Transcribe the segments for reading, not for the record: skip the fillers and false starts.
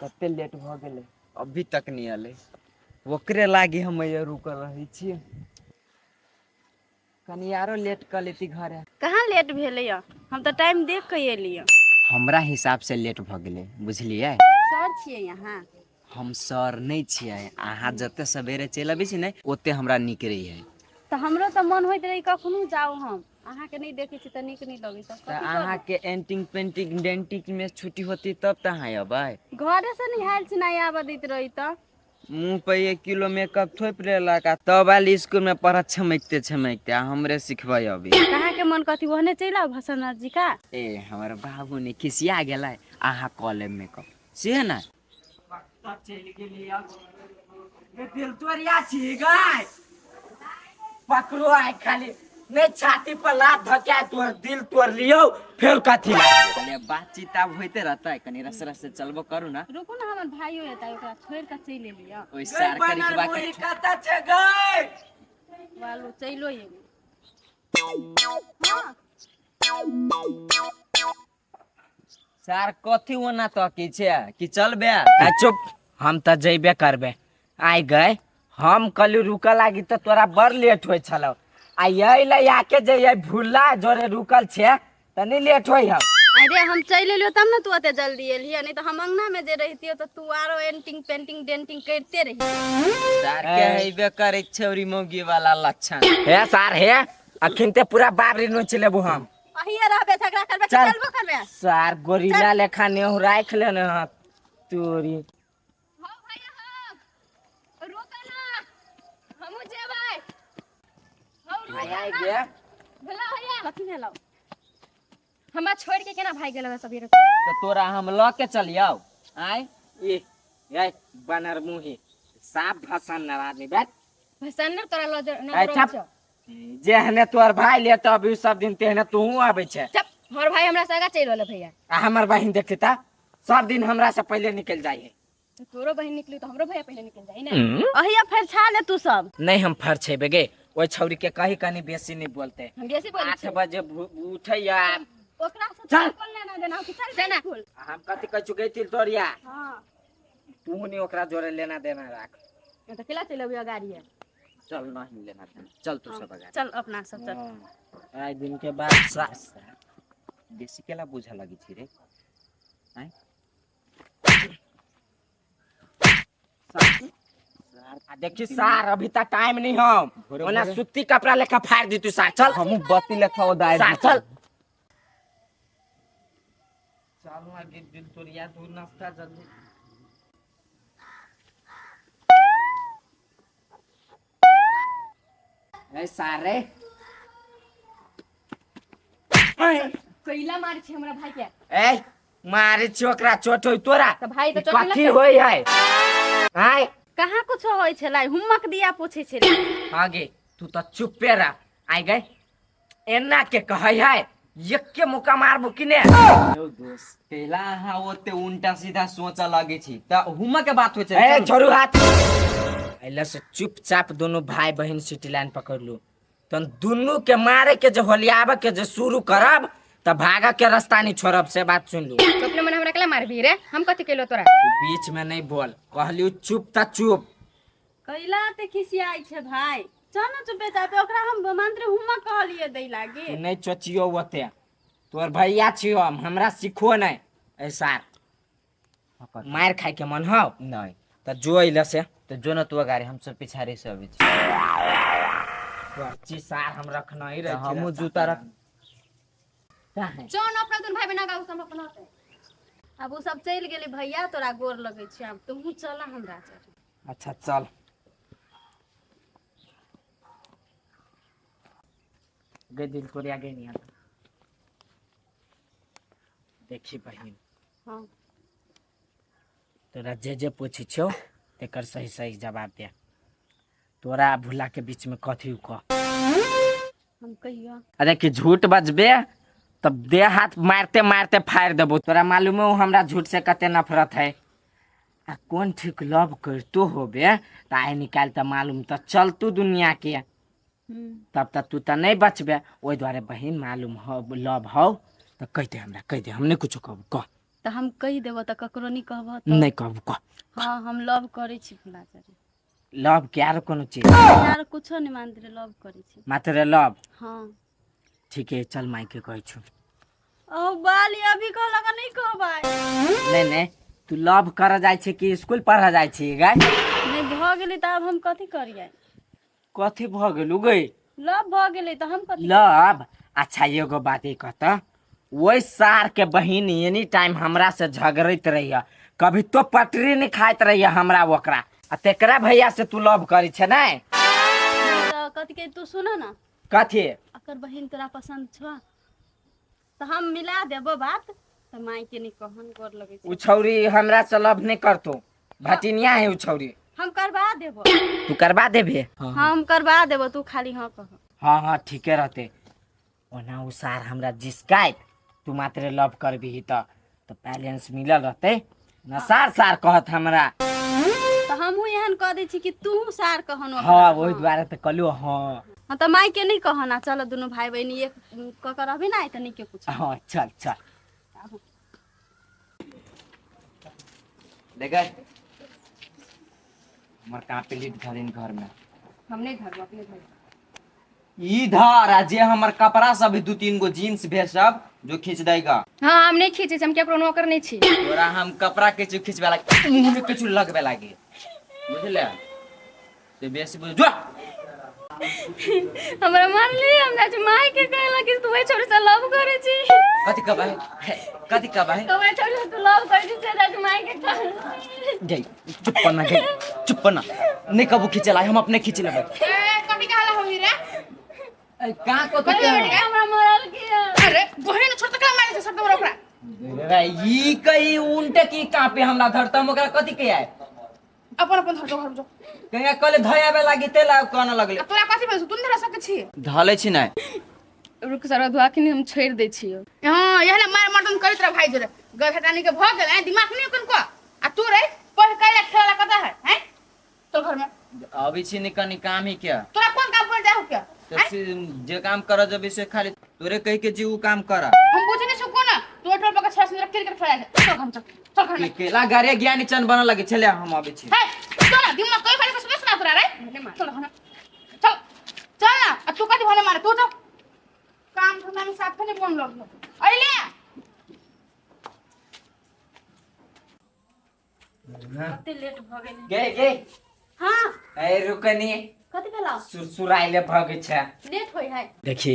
कते लेट भ गेले अभी तक नहीं आले। ओकरे लागी हम रुकल रही छी। कनी आरो लेट कर लेती घरे। कहाँ लेट भेले या? हम तो टाइम देख के एलिए। हमरा हिसाब से लेट भ गेले, बुझलिए? सर छिए यहाँ। हम सर नहीं छिए। अहाँ जते सवेरे चल अबे छी ने ओते हमरा निक रही है। तो हमरो तो मन होइत रही कखनो जाओ हम। अहाँ के नहीं देखे छी त निक नहीं लगे त तो अहाँ के एंटिंग पेंटिंग डेंटिंग में छुट्टी होती तब त अहाँ अबै। घरे से निहाल छी नहीं आबा दैत रही त। मुँह पे 1 किलो मेकअप थोप लेलक आ तब आयल स्कूल में पढ़त छमकते हमरे सिखबै अभी। कहाँ के मन कथी ओहने चल आओ भसनाथ जी का। ए हमर बाबू ने खिसिया गेलै अहाँ कॉले मेकअप से ना चल गेली। अब दिल तोरिया छी गाय पकड़ो आइ खाली नहीं छाती पर लात धक्या तोर दिल तोड़ लियो फिर कथी ले बातचीत अब होते रहता है। कनी रस रस से चलबो करू ना। रुकू ना हमर भाइयो एता ओकरा छोड़ के चल एलिया। ओइ सरकारी के बात कता छे गय वालू चलो ये। सर कथी ओना त की छे कि चलबे? आ चुप हम त जइबे करबे। आइ गए हम कल रुकल लागी त तोरा बड़ लेट होय छलो। आ यही ले आके जे भूला जोरे रुकल छे तनी लेट होई हम। अरे हम चल एलियो तब ना तू ओते जल्दी एलिया। नहीं तो हम अंगना में जे रहतियो तो तू आरो एंटिंग पेंटिंग डेंटिंग करते रही। सर के हेबे करे छौरी मौगी वाला लक्षण हे सर हे अखिनते पूरा बाबरी नोच लेबो हम। अहिया रहबे झगड़ा करबे कि चलबो करबे? सर गोरिल्ला लेखा नेहु राख ले न तोरी। हां भैया हां रुक ना हमहु जेबै। हां आइ गे भला भैया कथि भेलौ? हमरा छोड़ के केना भाग गेलौ सबेरे? तो तोरा हम ल के चलियौ। आइ ए बनर मुही साफ भाषण न आदमी बैठ भसन न तोरा ल न जेहने तोर भाई ले तो अभी सब दिन तेहने तू आबै छे। चुप हमर भाई हमरा सगा चल रहल भैया। आ हमर बहिन देखता सब दिन हमरा से पहले निकल जाई है। तो तोरो बहिन निकली तो हमरो भैया पहले निकल जाई ना। अहिया फेर छा ले तू सब। नहीं हम फर छे बेगे ओइ छौरी के कही कनी बेसी नहीं बोलते। हम बेसी बोल 8 बजे उठैया ओकरा से चल लेना देना कि चल देना फूल। हम कथि कह चुके तिल तोरिया। हां तू नहीं ओकरा जोरे लेना देना राख। तो केला चलबिया गाड़ी है। चल नहीं लेना देना चल तू सब गाड़ी चल अपना सब चल। आइ दिन के बाद सास बेसी केला बुझा लगी छी रे। आइ देखी सार अभी तक टाइम नहीं हम ओना सुत्ती कपड़ा लेखा फाड़ दी तू सार चल। हमू बत्ती लेखा ओदाय सार चल चल आगे दिल तोरिया तू नाश्ता जल्दी। ए सारे कैला मार छी हमरा भाई के। ए मारे छोकरा चोट होई तोरा तो भाई तो चोट कथी होई है? हाय कहाँ कुछ होय छलै हुम्मक दिया पूछे छलै। आगे तू तो चुपे रह। आई गए एना के कहै है यक्के मुका मारबो कि ने। ओ दोस्त पहला हां ओते उल्टा सीधा सोचा लागे छी त हुम्मा के बात होय छै। ए छोरू हाथ आइला से चुपचाप दोनों भाई बहन सिटी लाइन पकड़ लो। तन दोनों के मारे के जे होलियाबे के जे शुरू करब त भागा के रास्ता नहीं छोड़ब से बात सुन लो। तो अपने मन हमरा केला मारबी रे? हम कथि केलो तोरा? बीच में नहीं बोल कहलियो चुप त चुप। कैला ते खिसियाई छे भाई। चल न चुपे चापे ओकरा हम मंत्र हुम्मा कहलिए दै लागे। नहीं चोचियो ओते तोर भैया छियो हमरा सिखो नहीं ऐसा मार खाए के मन हो नहीं त जो इला से तो जो न तू गाड़ी हम सब पिछाड़ी से अभी छी सार हम रखना ही रहे हम जूता रख चल अपना तुन भाई बना गाऊ सब अपना। अब वो सब चल गेले भैया तोरा गोर लगे छे। अब तू चल हमरा चल। अच्छा चल गे दिल तोरिया गे नहीं आता देखी बहिन। हां तोरा जे जे पूछी छो तेकर सही सही जवाब दे। तोरा भूला के बीच में कथी कह हम कहियो अरे कि झूठ बजबे तब दे हाथ मारते मारते फाड़ देबो। तोरा मालूम है हमरा झूठ से कते नफरत है। आ कौन ठीक लव करतो होबे त आइ निकाल त मालूम त चलतू दुनिया के तब तक तू त नहीं बचबे। ओइ द्वारे बहिन मालूम हो लव हो त कह दे हमरा कह दे हम नहीं कुछ कहब कह। तो हम कही देबो तो ककरो नहीं कहबो नहीं कहबो कह। हाँ हम लव करे छी फुलाचारी। लव के आरो कोनो चीज यार कुछो नहीं मानते रे, लव करे छी। मात्र लव। हाँ ठीक है चल माई के कहै छु। ओ बाली अभी कहला का नहीं कहबै। नहीं नहीं तू लव कर जाय छै कि स्कूल पढ़ जाय छी गाय? नहीं भ गेलै त अब हम कथी करियै? कथी भ गेलु गई? लव भ गेलै त हम कथी? लव। अच्छा एगो बात ई कहता, वही सार के बहिन एनी टाइम हमरा से झगड़त रहिया, कभी तो पटरी नहीं खाइत रहिया हमरा ओकरा, आ तेकरा भैया से तू लव करी छै नै? त कथी के तू सुन ना। कथी? अकर बहिन तोरा पसंद छ त हम मिला देबो बात, त माई के नहीं कहन गोर लगे छै। उ छौरी हमरा से लव नहीं करतो, भटिनिया है उ छौरी। हम करवा देबो। तू करवा देबे? हम करवा देबो, तू खाली हाँ कह। हाँ हाँ ठीके रहते। ओना उ सार हमरा जिसकाइत तू मात्र लव करबी त बैलेंस मिलल रहते ना। सार सार कहत हमरा त हमहू एहन कह दै छी कि तू सार कहन। हाँ वही द्वारा त कहलु। हाँ हाँ त माई के नहीं कहना। चलो दोनों भाई बहन एक क कर अभी ना त नहीं के कुछ। हाँ चल चल देखा हमर कहाँ पे लीड घरिन घर में हमने घर अपने घर इधर आ जे हमर कपड़ा सब 2-3 गो जीन्स भेज सब जो खींच देगा। हाँ हम नहीं खींचे छी, हम केकरो नौकर नहीं छी। तोरा हम कपड़ा के जो खींचबे लागे मुंह में कुछ लगबे लागे बुझले ते बेसी बुझ जो। हमरा मान ली हमरा जे माई के कहला कि तू ए छोरे से लव करे छी। कथी कहबै? कथी कहबै? तो ए छोरे से तू लव करे छी से राज माई के कहला। गई चुप ना गई चुप ना नहीं कबू खींचला हम अपने खींच लेबै। कभी कहला होई रे? कहाँ को तो हमरा मरल किया। अरे बहिन छोड़ तकला मारे छै सब तोरा ओकरा। रे ई कई उल्टे की कहाँ पे हमला धरतम ओकरा कथी के आए? अपन अपन धर जो जो। कहिया कले धयाबे लागी तेला कहना लगले। तोरा कथी भेल तू धरा सके छी? धले छी नै रुक सर धुआ के हम छोड़ दै छियो। हां यहला मार मर्दन करित रह भाई जोरे गधटानी के भ गेल है दिमाग नहीं कन को आ तू रे पढ़ के खेला कता है हैं तो घर में अभी छी निकनी काम ही क्या? तोरा कौन काम कर जाहु क्या? जे काम कर जब इसे खाली तोरे कह के जी उ काम कर। हम बुझे नहीं सको ना तू टोल पर छास में क्रिकेट खेला है। चल हम चल घर में केला गारे ज्ञानी चंद बन लगे छले हम अभी छी। है चल ना दिमाग कोई खाली कुछ सुना तोरा रे चल घर में चल चल ना अब तू कथी भने मारे तू तो काम धंधा में साथ नहीं बोल लोग अइले कते लेट भ गेल। गे गे हां ए रुकनी कथी कहला? सुरसुराइले भगे छै। लेट होई है। देखी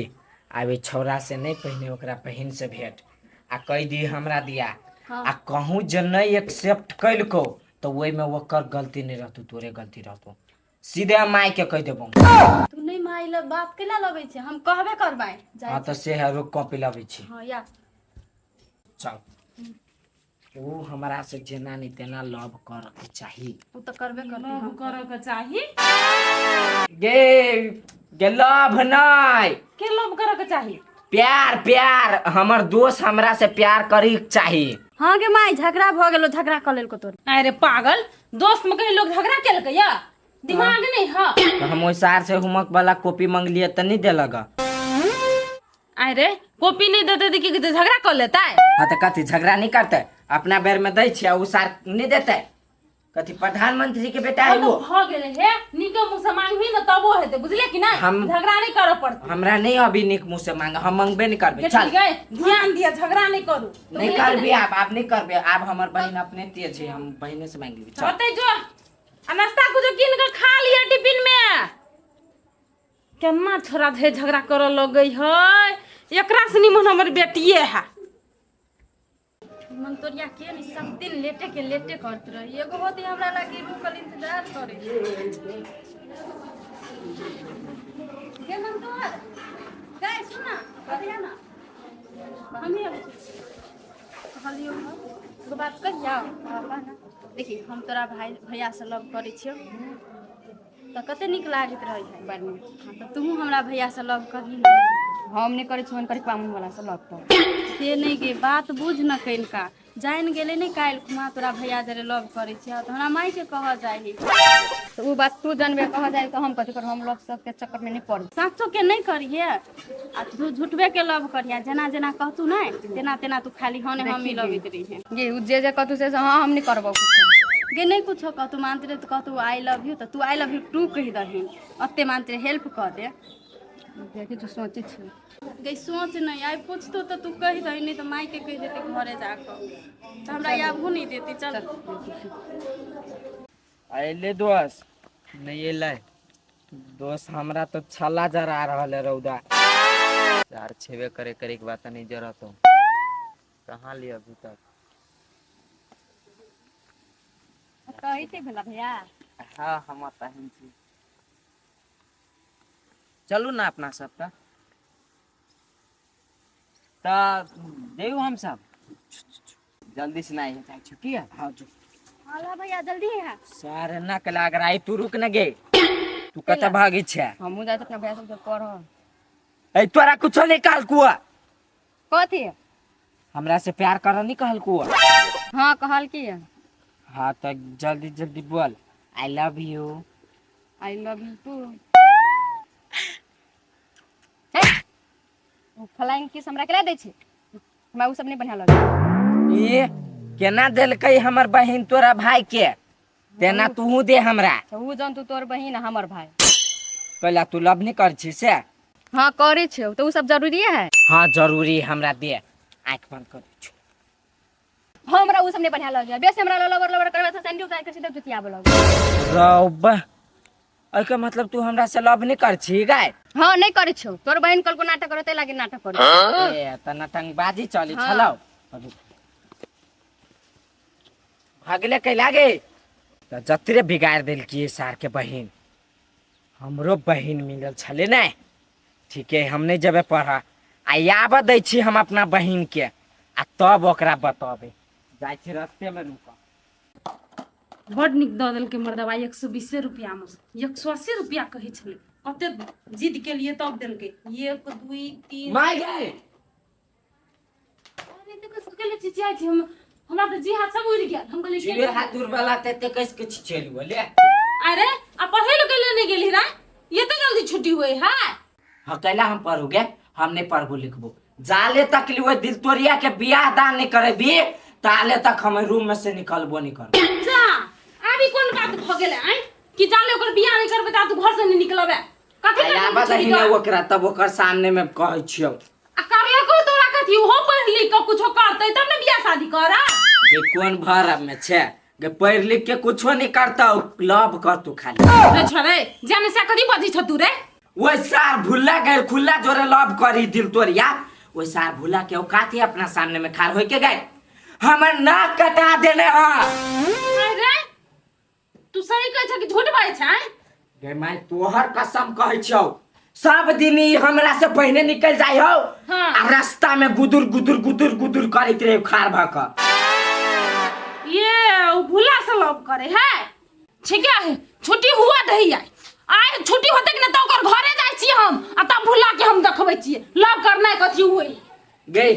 आबे छौरा से नहीं पहने ओकरा बहिन से भेंट आ कह दी हमरा दिया। हाँ। आ कहूँ जे नहीं एक्सेप्ट कैलको तो वही में ओकर गलती नहीं रहतौ तोरे गलती रहतौ। सीधे हम माई के कह देबो। तू नहीं माई ल बात केला लबै छै, हम कहबे करबै। हाँ तो से है रुक कॉपी लबै छी। हां या चल ओ हमरा से जेना नहीं तेना लव कर के चाहिए। तू तो करबे करती। हम करो के चाहिए गे गे लव नहीं के लोभ करो के चाहिए प्यार प्यार हमर दोस्त हमरा से प्यार करी चाहिए। हां गे माई झगड़ा भ गेलो, झगड़ा क लेलको तोर। अरे पागल दोस्त में कहीं लोग झगड़ा केलक या दिमाग नहीं है। तो हम ओइ सार से होमवर्क वाला कॉपी मांगलिए तो नहीं देलगा। अरे कॉपी नहीं देते थे कि झगड़ा कर लेता है। हाँ तो कथी झगड़ा नहीं करते अपना बेर में दै छियै उ सार नहीं देते। कथी प्रधानमंत्री के बेटा है वो। भ गेले हे निके मुंह से मांगबी न तबो हेते बुझले कि नहीं? हम झगड़ा नहीं करे पड़ते। हमरा नहीं अभी निक मुंह से मांग हम मांगबे नहीं करबे। चल गए ध्यान दिया झगड़ा नहीं करू नहीं करबे आप नहीं करबे। आप हमर बहन अपने तेज है हम बहने से मांगबे। चल होते जो आ नाश्ता कुछ किन के खा लिया टिफिन में। केना छोरा धे झगड़ा करे लगे है एकरा से निमन हमर बेटिए है। मन तोरिया के नहीं सब दिन लेटे के लेटे करत रही। एगो होती हमरा लागी रुकल इंतजार करे। के मन तोर गाय सुना कहिया ना हम ही कहलियो एगो बात कहिया पापा ना देखी हम तोरा भाई भैया से लव करे छियो तो कते निक लागत रही है बार में। हां तो तू हमरा भैया से लव करही ना। हम नहीं करे छन करे पामुन वाला से लग तो से नहीं के बात बुझ न कैन का जान गेले नहीं काल खुमा तोरा भैया जरे लव करे छी तो हमरा माई के कह जाई तो वो बात तू जानबे कह जाए तो हम कथी कर हम लव सब के चक्कर में नहीं पड़ साचो के नहीं करिए आ तू झूठबे के लव करिया जना जना कहतू नहीं तेना तेना तू खाली हने हम ही लवित रही है ये जे कहतू से हां हम नहीं करबो कुछ गे नहीं कुछ कहतू मानते रे तो कहतू आई लव यू तो तू आई लव यू टू कह दही अत्ते मानते हेल्प कर दे देखी तू सोचे छी गे सोच नहीं आई पूछतो तो तू कह दही नहीं तो माई के कह देते घरे जाकर तो हमरा याबू नहीं देती चल अले दोस्त नहीं अले दोस्त हमरा तो छला जरा रहल है रौदा यार छेबे करे करे के बात नहीं जरा तो कहाँ लिया अभी तक कही थे भला भैया हाँ हम ताहिन छी चलू ना अपना सबका ता देऊ हम सब जल्दी से नहीं है छुट्टी है हाँ जो हाला भैया जल्दी है सारे ना कला अगर आई तू रुक न गे तू कत भागी छे हमहू जात अपना भैया सब पढ़ ए तोरा कुछो नहीं कहल कुआ कथी हमरा से प्यार कर नहीं कहल कुआ हां कहल की हाँ तो जल्दी जल्दी बोल I love you I love you too flying kiss हमरा केला दै छै हमरा उ सब नहीं बढ़िया लगे ये केना देलकै हमर बहिन तोरा भाई के तेना तू दे हमरा उ जन तू तोर बहिन हमर भाई कहला तू लव नहीं कर छी से हां करे छै तो उ सब जरूरी है हाँ जरूरी हमरा दे आंख बंद कर छु हमरा उ सब नहीं बढ़िया लगे बेस हमरा लवर लवर करबा त सैंडल उतार के सीधा जुतिया बोलग रौब एके मतलब तू हमरा से लव नहीं कर छी गाय हां नहीं करे छौ तोर बहिन कल को नाटक करते लागे नाटक करे ए त नटंगबाजी चली छलौ भागले कै लागे त जतरे बिगाड़ देल की सार के बहिन हमरो बहिन मिलल छले नै ठीक है हम नहीं जबे पढ़ा आ याब दै छी हम अपना बहिन के आ तब ओकरा बताबे जाय छी रास्ते में रुका बड निक दऽ देलकै मर्दबा 120 रुपया में 180 रुपया कहै छलै कते जिद के लिए तब देलकै 1 2 3 माय गए अरे देखो सुकेले चिचिया छी हम हमरा त जी हाथ सब उड़ गया हम कहले जीवे हाथ दूर वाला ते कैसे के चलू ले अरे आ पढ़े लो केले नहीं गेली रा ये तो जल्दी छुट्टी हुई है हाँ कैला हम पढ़ोगे हम नहीं पढ़बो लिखबो जाले तक लिए दिल तोरिया के बियाह दान नहीं करे भी ताले तक हम रूम में से निकलबो नहीं कर जा अभी कोन बात भ गेले आई कि जाले ओकर बियाह नहीं करबे त तू घर से नहीं निकलबे कथि या बताही ना ओकरा तब ओकर सामने में कहै छियौ आ करले को तोरा कथि हो पढ़ लिख के कुछो करतै तब ने बियाह शादी करा गे कोन भरब में छे गे पढ़ लिख के कुछो नहीं करता लव कर तू खाली रे छोरे जाने से कथि बजी छ तू रे ओइ सार भुल्ला गए खुला जोरे लव करी दिल तोरिया ओइ सार भुल्ला के औकात है अपना सामने में खाड़ होय के गए हमर नाक कटा देने ह अरे तू सही कहै छ कि झूठ बाजै छ गे माय तोहर कसम कहै छौ सब दिन ई हमरा से पहले निकल जाय हो हाँ। आ रास्ता में गुदुर गुदुर गुदुर गुदुर करैत रहे खार भक ये उ भूला से लव करे है ठीक है छुट्टी हुआ दही आइ आइ छुट्टी होते कि न त ओकर घरे जाय छी हम आ तब भूला के हम देखबै छी लव करना कथि हुई गे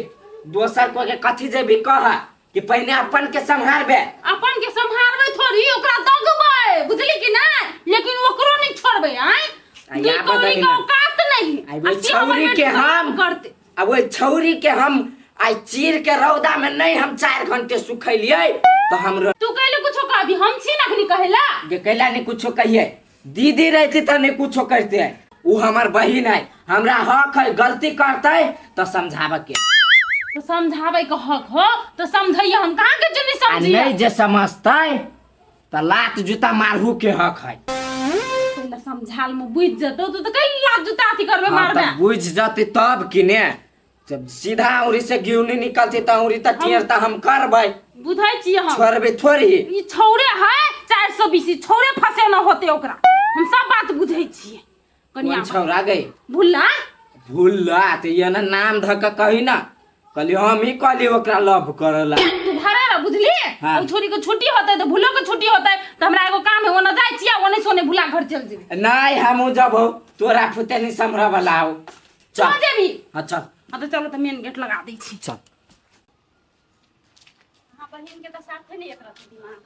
दोसर को के कथि जे भी कह कि पहले अपन के संभालबे अपन के संभालबै थोड़ी ओकरा दगबै बुझली कि ना लेकिन ओकरो नहीं छोड़बै आइ या बदली ना औकात नहीं आई वो छौरी के हम करते अब वो छौरी के हम आई चीर के रौदा में नहीं हम 4 घंटे सुखैलिए तो हम तू कहले कुछो कहबी हम छी नखनी कहेला ये कैला नहीं कुछो कहिए दीदी रहती तो नहीं कुछो करते है वो हमार बहिन है हमरा हक है गलती करते तो समझावे के तो समझावे के हक हो तो समझइए हम कहां के जनी आ समझिए नहीं जे समझते तो लात जूता मारहू के हक है पहले समझाल में बुझ जतो तो कई लात जूता अथी करबे हाँ, मारबे तब बुझ जाती तब कि ने जब सीधा उरी से गिउनी निकलती तो उरी तक टीरता हम करबै बुझाई छी हम छोड़बे थोड़ी ई छौरे है 420 छौरे फसे न होते ओकरा हम सब बात बुझै छी कनिया कौन छौरा गई भूला भूला तो ये ना नाम धक कही ना कहली हम ही कहली ओकरा लव करला तू घरे रह बुझली हाँ। ओ छोरी के छुट्टी होते तो भूलो के छुट्टी होते तो हमरा एगो काम है ओना जाय छिया ओने सोने भूला घर चल जेबे नहीं हम जब तोरा फुते नहीं समरा वाला हो चल जेबी अच्छा हां तो चलो तो मेन गेट लगा दै छी चल बहिन के तो साथे नहीं एकरा दिमाग।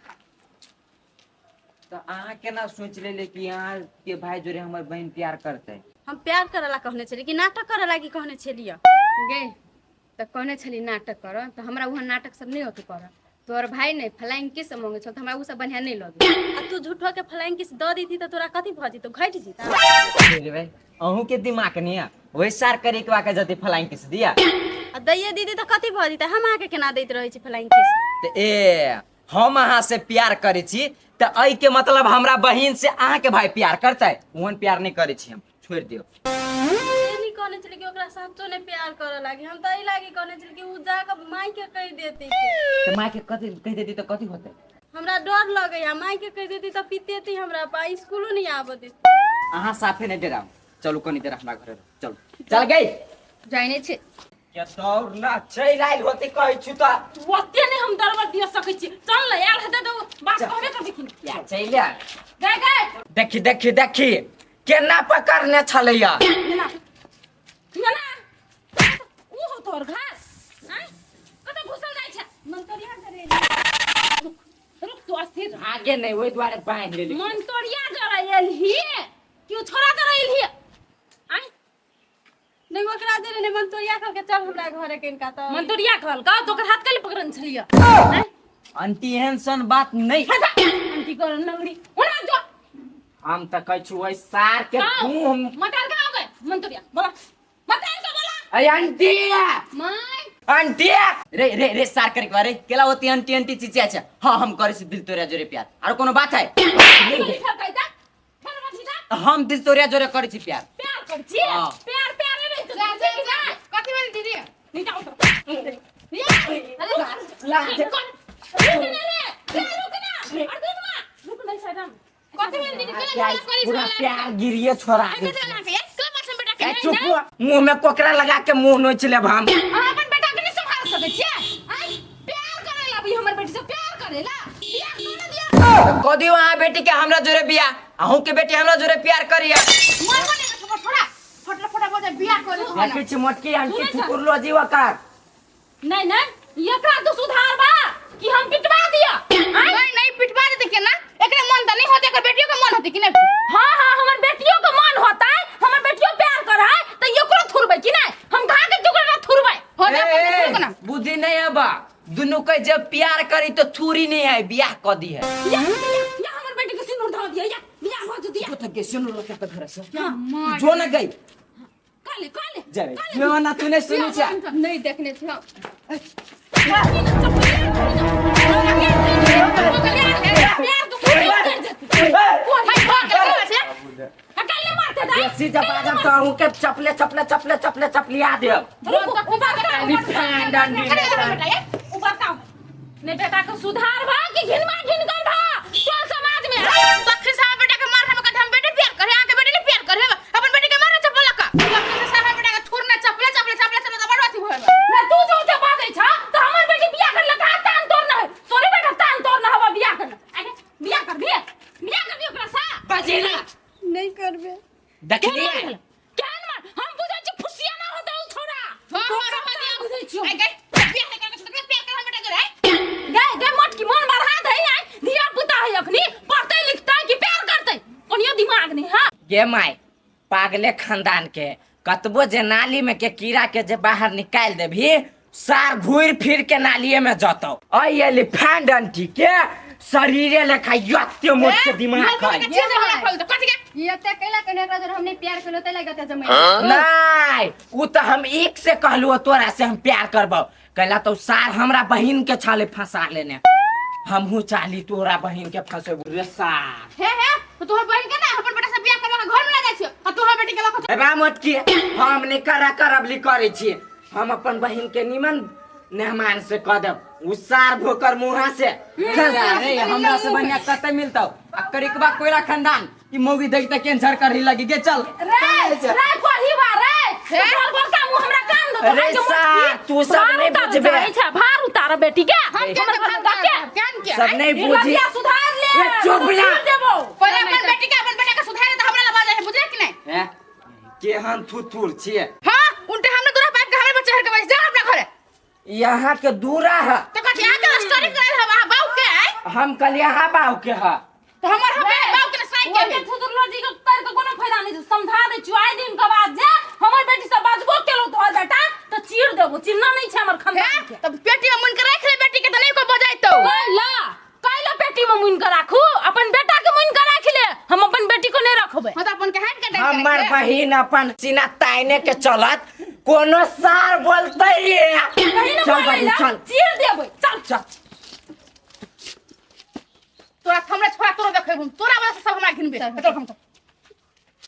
तो अहाँ केना सोच ले कि अहाँ के भाई जोरे हमर बहन प्यार करते? हम प्यार करेला कहने छली कि नाटक करे लागी कहने छलिए गे। तो कहने छली नाटक कर तो हमरा वहाँ नाटक सब नहीं होते कर। तोर भाई नहीं फ्लाइंग किस मांगे छो तो हमरा उ सब बढ़िया नहीं लगे। आ तू झूठो के फ्लाइंग किस द दी थी तो तोरा कथी भजी तो घट जीता। अरे भाई अहू के दिमाग नहीं है वही सार करे के वाके जति फ्लाइंग किस दिया। आ दैया दीदी तो कथी भजी त हम आके केना दैत रहै छी फ्लाइंग किस। तो ए हम अहाँ से प्यार करे छी तो ऐ के मतलब हमरा बहन से अहाँ के भाई प्यार करते? ओहन प्यार नहीं करे छी हम, छोड़ दियो। ये नहीं कहने छली कि ओकरा सच्चो ने प्यार करे लागी। हम त ई लागी कहने छली कि उ जाके माई के कह देती तो माँ के कथी कह देती तो कथी होते? हमरा डर लगैया। माई के कह देती तो पितेती हमरा पा स्कूलो नहीं आबत। अहाँ साफे नहीं डराओ। चलो कनी देर अपना घरे चलो। चल गई जाइने छे क्या दौड़ ना चल आइल होते कहै छु त ओते नहीं हम दरबार दिया सकै छी। चल ले यार हेते तो बात चल। कहबे कर देखी। या चलिया गए गए देखी देखी देखी केना पकड़ने छलैया। ना ना उ हो तोर घर हैं कत घुसल जाय छै मन तोरिया करे। रुक तू अस्थिर आगे नहीं वही द्वारे बांध ले मन तोरिया जरा एलही क्यों छोड़ा जरा एलही आई नहीं ओकरा दे ने मन तोरिया कह के चल हमरा घरे के इनका तो मन तोरिया कहल का तो हाथ कल पकड़न छलिया हैं आंटी एहन बात नहीं। आंटी कर नंगड़ी ओना जो हम त कहै छु वही सार के घूम मटार का हो गए मन तोरिया बोला मटार का बोला अय आंटी माय आंटी रे रे रे सार करे के बारे केला होती आंटी आंटी चीचे अच्छा। हां हम करे छी दिल तोरिया जोरे प्यार और कोनो बात है? हम दिल तोरिया जोरे करे छी प्यार। प्यार कर छी हाँ। प्यार प्यार नहीं तो जा कथि वाली दीदी नहीं जाओ ये ला रुक नहीं सदम कथि वाली दीदी के पूरा प्यार गिरिए छोड़ा दे। के बात बेटा ए चुप मुंह में कोकरा लगा के मुंह नोच लेब हम। अपन बेटा के नहीं संभाल सके छिए आई प्यार करेला भी हमर बेटी से प्यार करेला प्यार कर दिया कदी वहां बेटी के हमरा जोरे बिया अहू के बेटी हमरा जोरे प्यार करिया। मन मन थोड़ा फटला फटा बोले बियाह करे देखै छी मोटकी आंटी ठुकुर लो जीवा का नहीं नहीं एकरा तो सुधार बा कि हम पिटवा दिया नहीं नहीं पिटवा देते के ना एकरे मन त नहीं होते एकर बेटियों के मन होते कि नहीं। हां हां हमर बेटियों का मन होता है हमर बेटियों प्यार कर है तो ये करो थुरबै कि नहीं हम घा के टुकड़ा ना थुरबै हो जा अपन को ना बुद्धि नहीं है बा दुनु के जब प्यार करी तो थूरी नहीं है बियाह क दी है। या हमर बेटी के सिंदूर धो दिया या बियाह हो दिया तो के सुनो लो के घर से जो न गई काले जरे जो ना तूने सुनी छा नहीं देखने थे देसी जब आ जब कहूं के चपले चपले चपले चपले चपलिया दे। ने बेटा को सुधार भा कि घिनमा घिन कर भा चल समाज में तखन साहब बेटा के मार हम कह हम बेटे प्यार करे आके बेटे नहीं प्यार करे अपन बेटे के मारे चप्पल का तखन साहब बेटा के थुरना चप्पल चप्पल चप्पल चप्पल तो बड़ अथी होय ना तू जो जब बात है छा तो हमर बेटी बियाह कर लगा तान तोड़ ना है तोरे बेटा तान तोड़ ना हवा बियाह कर आगे बियाह कर दियो ओकरा सा बजे ना नहीं करबे देख लिया केहन मार हम बुझै छी फुसिया ना होता उ छोड़ा हां हां हां बुझै छी आई गई प्यार करके तो प्यार कर हम बेटा करे गए गए मत की मन बढ़ा दे आई धिया पुता है अखनी पढ़ते लिखता है कि प्यार करते कोनियो दिमाग नहीं हां गे माय पागले खानदान के कतबो जे नाली में के कीड़ा के जे बाहर निकाल देभी सार घूर फिर के नालिए में जतो आई एलिफेंट आंटी के शरीरे लेखा यत्ते मोट के दिमाग है। ये ते कैला कने का जर हमने प्यार करलो ते लगत जमे नहीं उ तो हम एक से कहलु तोरा से हम प्यार करबो कहला तो सार हमरा बहिन के छाले फंसा लेने हमहू चाहली तोरा बहिन के फंसे रे सार हे तो तोहर बहिन के ना अपन बेटा से बियाह करवा के घर में लगा छियो आ तोहर बेटी के लखत ए बा मोट की हम नहीं करबली करे छी हम अपन बहिन के निमन मेहमान से कह देब उ सार भोकर मुहा से अरे हमरा से बढ़िया कते मिलतौ आ करिकबा कोइला खानदान ई मौगी देख त कैंसर करही लगी के चल रे कोही बा रे बोल बोल का मुंह हमरा कान दो अरे सार तू सब नहीं बुझबे अच्छा भार उतार बेटी के हम के ज्ञान के सब नहीं बुझी सुधार ले ए, चुप ना। देबो पहले अपन बेटी के अपन बेटा के सुधारे त हमरा लबा जाए बुझे कि नहीं हैं केहन थुथुर छिए हां उल्टे हमने दूरा पाइप के हमरे बच्चे हर के बस जा अपना घरे यहाँ के दूरा है तो कथि आके स्टोरी हम कल यहाँ बाव के है तो हमर हम बाऊ के साइ के है थुदुरलो जी के कर के कोनो फायदा नहीं समझा दे छु आइ दिन के बाद जे हमर बेटी से बाजबो केलो तो बेटा तो चीर देबो चिन्ना नहीं छै हमर खानदान के तब पेटी में मुन के राख ले बेटी के त नहीं को बजाइतो काइला पेटी में मुइन के राखू अपन बेटा के मुइन के राख ले हम अपन बेटी को नहीं रखबे हम त अपन के हाथ के दे हमर बहिन अपन सीना ताइने के चलत कोनो सार बोलते ये चल बहिन चल चीर देबे चल चल तोरा हमरा छोड़ा तोरा देखै हम तोरा वजह से सब हमरा घिनबे चल हम